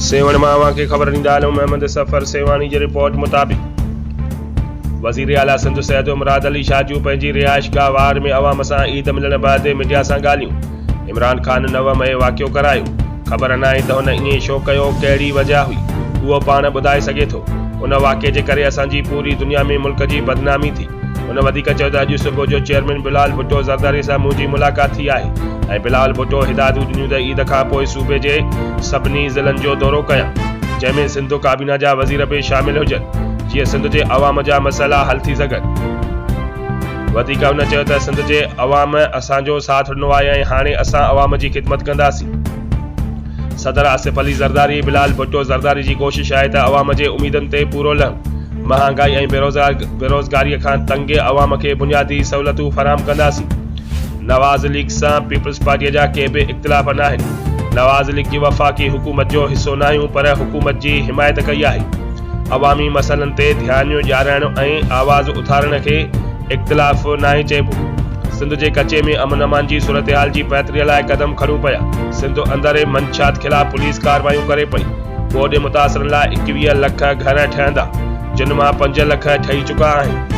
सेवण मां के ख़बर ॾींदा आहियूं। मोहम्मद सफ़र सेवानी जी रिपोर्ट मुताबिक़ वज़ीर आला सिंध सैयद मुराद अली शाह जूं पंहिंजी रिहाइशगाह वार में अवाम सां ईद मिलण बैदि मीडिया सां ॻाल्हियूं। इमरान ख़ान 9 मई वाक़ियो करायो। ख़बर नाहे त हुन ईअं छो कयो, कहिड़ी वजह हुई, उहो पाण ॿुधाए सघे थो। उन वाक़िए जे करे असांजी पूरी दुनिया में मुल्क जी बदनामी थी। उन वधीक चयो त अॼु सुबुह जो चेयरमैन बिलाल भुट्टो ज़रदारी सां मुंहिंजी मुलाक़ात थी आहे ऐं बिलाल भुट्टो हिदायतूं ॾिनियूं त ईद खां पोइ सूबे जे सभिनी ज़िलनि जो दौरो कयां, जंहिंमें सिंध काबीना जा वज़ीर बि शामिल हुजनि, जीअं सिंध जे अवाम जा मसइला हल थी सघनि। वधीक हुन चयो त सिंध जे अवाम असांजो साथ ॾिनो आहे ऐं हाणे असां अवाम जी ख़िदमत कंदासीं। सदर आसिफ अली ज़रदारी बिलाल भुट्टो ज़रदारी जी कोशिश आहे त अवाम जे उमीदनि ते पूरो लहूं, महांगाई ऐं बेरोज़गारीअ खां तंग अवाम खे बुनियादी सहूलियतूं फराहम कंदासीं। नवाज़ लीग सां पीपल्स पार्टीअ जा के बि इख़्तिलाफ़ न आहिनि। नवाज़ लीग जी वफ़ाक़ी हुकूमत जो हिसो न आहियूं, पर हुकूमत जी हिमायत कई आहे। अवामी मसइलनि ते ध्यानु ॾियारणु ऐं आवाज़ उथारण खे इख़्तिलाफ़ नाहे चइबो। सिंध जे कचे में अमन अमान जी सूरत हाल जी बहितरीअ लाइ क़दम खणूं पिया। सिंध अंदरि मंशात ख़िलाफ़ पुलिस कार्रवाइयूं करे पई। बोॾे मुतासिरनि लाइ 21 लख घर ठहंदा, जिन मां 5 लख ठही चुका आहिनि।